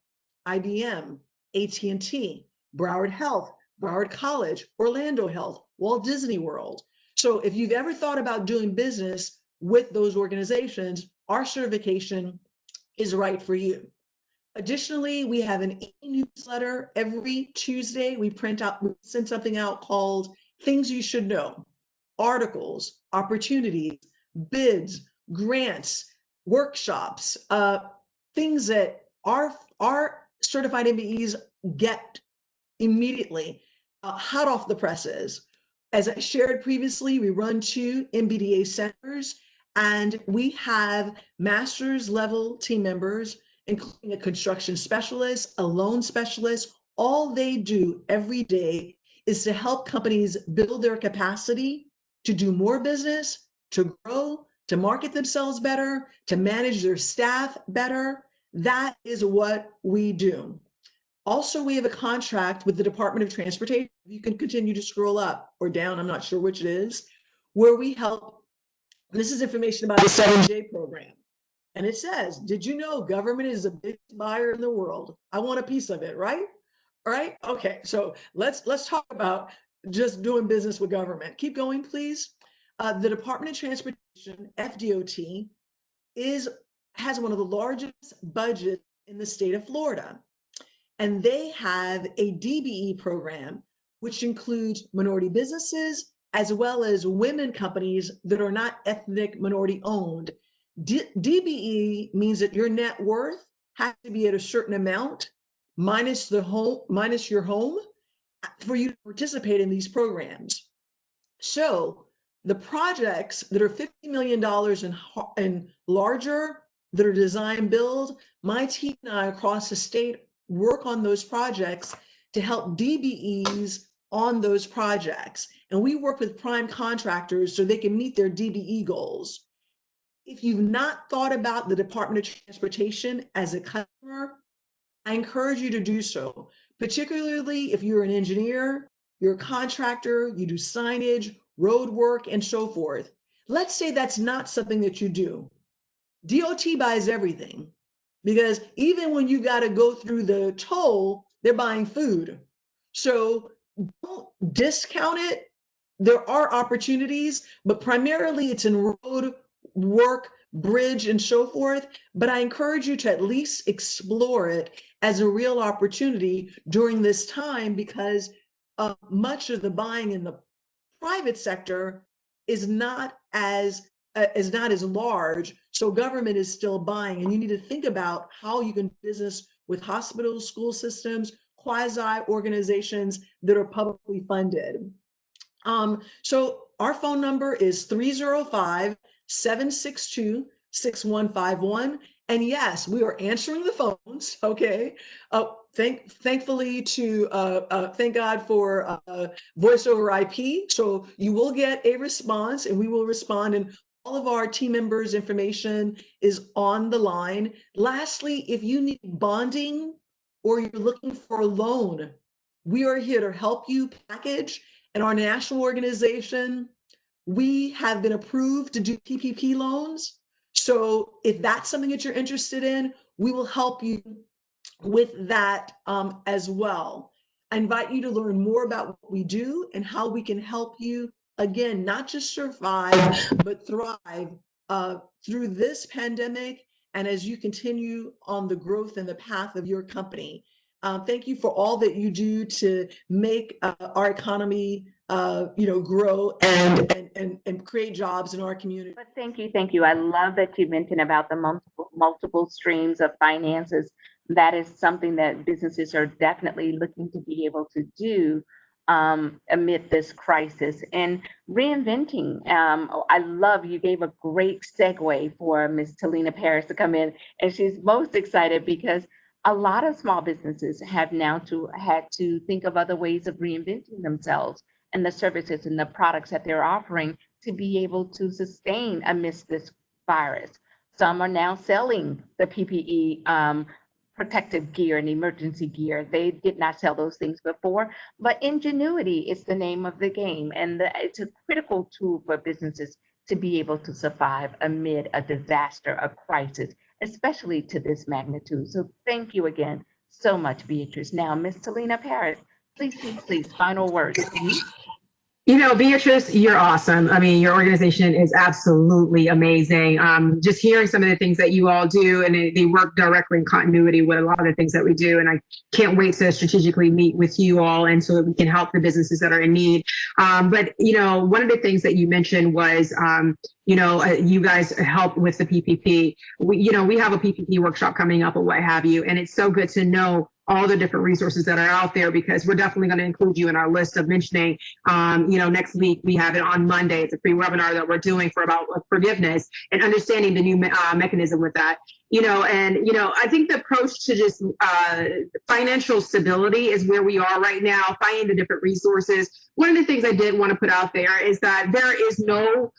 IBM, AT&T, Broward Health, Broward College, Orlando Health, Walt Disney World. So if you've ever thought about doing business with those organizations, our certification is right for you. Additionally, we have an e-newsletter every Tuesday. We send something out called Things You Should Know, articles, opportunities, bids, grants, workshops, things that our certified MBEs get immediately, hot off the presses. As I shared previously, we run 2 MBDA centers, and we have master's level team members, including a construction specialist, a loan specialist. All they do every day is to help companies build their capacity to do more business, to grow, to market themselves better, to manage their staff better. That is what we do. Also, we have a contract with the Department of Transportation. You can continue to scroll up or down, I'm not sure which it is, where we help. This is information about the 7J program. And it says, did you know government is the biggest buyer in the world? I want a piece of it, right? All right. Okay. So let's talk about just doing business with government. Keep going, please. The Department of Transportation, FDOT, has one of the largest budgets in the state of Florida. And they have a DBE program, which includes minority businesses as well as women companies that are not ethnic minority owned. DBE means that your net worth has to be at a certain amount minus your home for you to participate in these programs. So the projects that are $50 million and larger, that are design build, my team and I across the state work on those projects to help DBEs on those projects. And we work with prime contractors so they can meet their DBE goals. If you've not thought about the Department of Transportation as a customer, I encourage you to do so, particularly if you're an engineer, you're a contractor, you do signage, road work, and so forth. Let's say that's not something that you do. DOT buys everything because even when you got to go through the toll, they're buying food. So don't discount it. There are opportunities, but primarily it's in road work, bridge, and so forth. But I encourage you to at least explore it as a real opportunity during this time because much of the buying in the private sector is not as large, so government is still buying, and you need to think about how you can do business with hospitals, school systems, quasi organizations that are publicly funded. So our phone number is 305-762-6151. And yes, we are answering the phones. Okay. Thankfully thank God for voice over IP. So you will get a response and we will respond, and all of our team members' information is on the line. Lastly, if you need bonding or you're looking for a loan, we are here to help you package. And our national organization, we have been approved to do PPP loans. So if that's something that you're interested in, we will help you with that as well. I invite you to learn more about what we do and how we can help you, again, not just survive, but thrive through this pandemic and as you continue on the growth and the path of your company. Thank you for all that you do to make our economy grow and create jobs in our community. But thank you, thank you. I love that you mentioned about the multiple streams of finances. That is something that businesses are definitely looking to be able to do amid this crisis and reinventing. I love you gave a great segue for Ms. Telena Paris to come in, and she's most excited because a lot of small businesses have now had to think of other ways of reinventing themselves and the services and the products that they're offering to be able to sustain amidst this virus. Some are now selling the PPE protective gear and emergency gear. They did not sell those things before, but ingenuity is the name of the game. And it's a critical tool for businesses to be able to survive amid a disaster, a crisis, especially to this magnitude. So thank you again so much, Beatrice. Now, Ms. Telena Paris, please, final words. You know, Beatrice, you're awesome. I mean, your organization is absolutely amazing. Just hearing some of the things that you all do, and they work directly in continuity with a lot of the things that we do. And I can't wait to strategically meet with you all, and so that we can help the businesses that are in need. But, you know, one of the things that you mentioned was, you guys help with the PPP. We have a PPP workshop coming up or what have you. And it's so good to know all the different resources that are out there, because we're definitely going to include you in our list of mentioning. Next week we have it on Monday. It's a free webinar that we're doing about forgiveness and understanding the new mechanism with that. I think the approach to just financial stability is where we are right now, finding the different resources. One of the things I did want to put out there is that there is no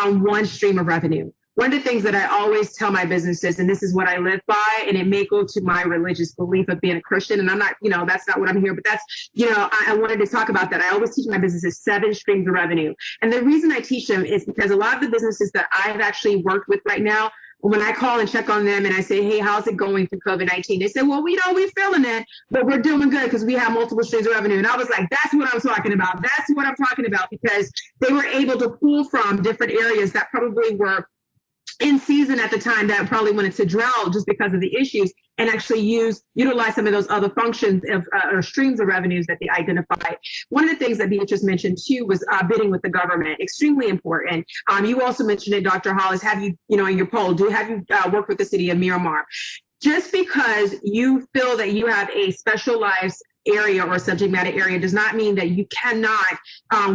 one stream of revenue. One of the things that I always tell my businesses, and this is what I live by, and it may go to my religious belief of being a Christian, and I'm not, that's not what I'm here, but that's, I wanted to talk about that. I always teach my businesses 7 streams of revenue. And the reason I teach them is because a lot of the businesses that I've actually worked with right now, when I call and check on them and I say, hey, how's it going through COVID-19? They say, well, we're feeling it, but we're doing good because we have multiple streams of revenue. And I was like, that's what I'm talking about. That's what I'm talking about, because they were able to pull from different areas that probably were in season at the time that probably wanted to drought just because of the issues, and actually utilize some of those other functions of or streams of revenues that they identified. One of the things that Beatrice mentioned too was bidding with the government, extremely important. You also mentioned it, Dr. Hollis. Have you, in your poll, have you worked with the city of Miramar? Just because you feel that you have a specialized area or subject matter area does not mean that you cannot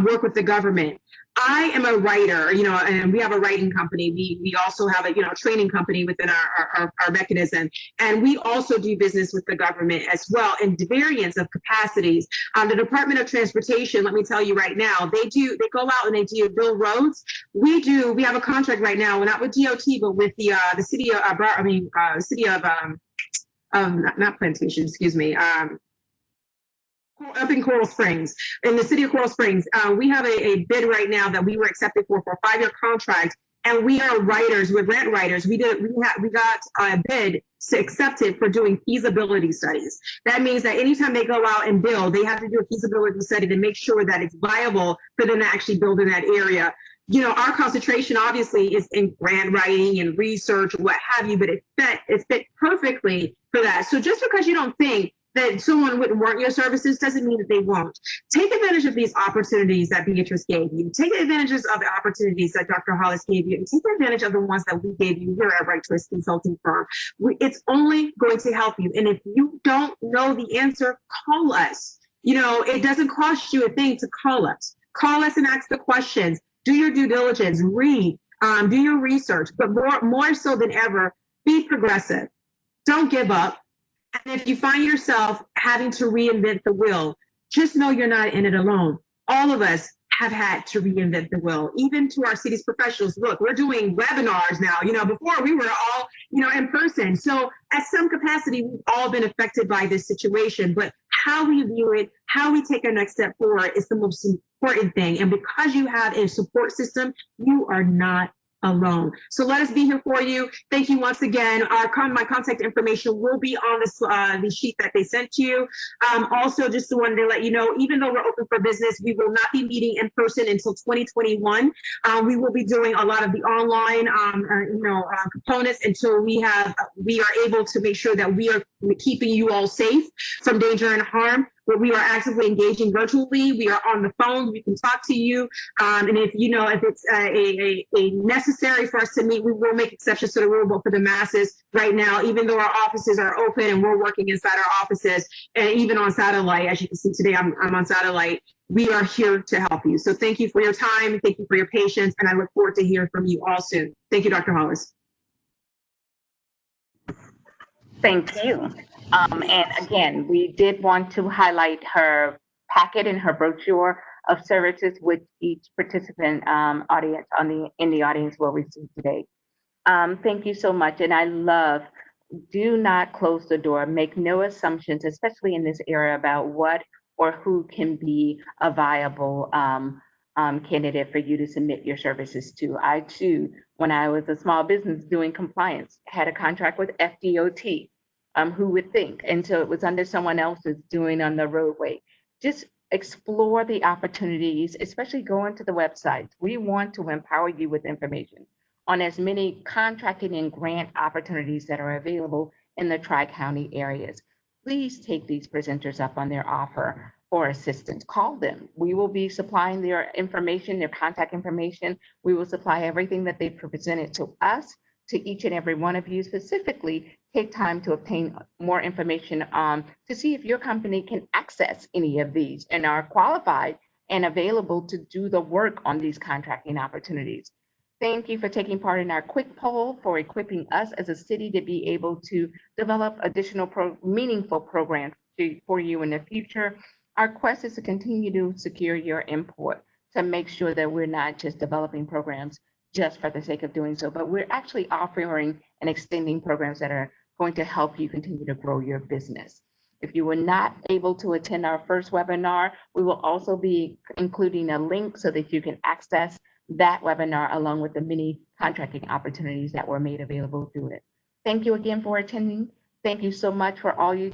work with the government. I am a writer, and we have a writing company. We also have a, training company within our mechanism. And we also do business with the government as well in variants of capacities. The Department of Transportation, let me tell you right now, they go out and they do build roads. We have a contract right now, not with DOT, but with the city of, not Plantation, excuse me, up in Coral Springs, in the city of Coral Springs. We have a bid right now that we were accepted for a 5-year contract, and we are writers, we're grant writers. We got a bid accepted for doing feasibility studies. That means that anytime they go out and build, they have to do a feasibility study to make sure that it's viable for them to actually build in that area. Our concentration obviously is in grant writing and research, what have you, but it fit perfectly for that. So just because you don't think that someone wouldn't want your services doesn't mean that they won't. Take advantage of these opportunities that Beatrice gave you. Take advantage of the opportunities that Dr. Hollis gave you, and take advantage of the ones that we gave you here at Right Choice Consulting Firm. It's only going to help you. And if you don't know the answer, call us. It doesn't cost you a thing to call us. Call us and ask the questions. Do your due diligence, read, do your research, but more so than ever, be progressive. Don't give up. And if you find yourself having to reinvent the wheel, just know you're not in it alone. All of us have had to reinvent the wheel, even to our city's professionals. Look, we're doing webinars now. Before we were all, in person. So at some capacity, we've all been affected by this situation, but how we view it, how we take our next step forward is the most important thing. And because you have a support system, you are not alone. So let us be here for you. Thank you once again. My contact information will be on the sheet that they sent to you. Also, just wanted to let you know, even though we're open for business, we will not be meeting in person until 2021. We will be doing a lot of the online, components until we are able to make sure that we are keeping you all safe from danger and harm. Where we are actively engaging virtually, we are on the phone, we can talk to you. And if it's a necessary for us to meet, we will make exceptions to the rule, but for the masses right now, even though our offices are open and we're working inside our offices, and even on satellite, as you can see today, I'm on satellite, we are here to help you. So thank you for your time, thank you for your patience, and I look forward to hearing from you all soon. Thank you, Dr. Hollis. Thank you. And again, we did want to highlight her packet and her brochure of services which each participant audience in the audience will receive today. Thank you so much. And I love, do not close the door. Make no assumptions, especially in this area, about what or who can be a viable candidate for you to submit your services to. I too, when I was a small business doing compliance, had a contract with FDOT. Who would think? And so it was under someone else's doing on the roadway. Just explore the opportunities, especially go into the websites. We want to empower you with information on as many contracting and grant opportunities that are available in the Tri-County areas. Please take these presenters up on their offer for assistance. Call them. We will be supplying their information, their contact information. We will supply everything that they presented to us, to each and every one of you. Specifically, take time to obtain more information to see if your company can access any of these and are qualified and available to do the work on these contracting opportunities. Thank you for taking part in our quick poll, for equipping us as a city to be able to develop additional meaningful programs for you in the future. Our quest is to continue to secure your input to make sure that we're not just developing programs just for the sake of doing so, but we're actually offering and extending programs that are going to help you continue to grow your business. If you were not able to attend our first webinar, we will also be including a link so that you can access that webinar along with the many contracting opportunities that were made available through it. Thank you again for attending. Thank you so much for all you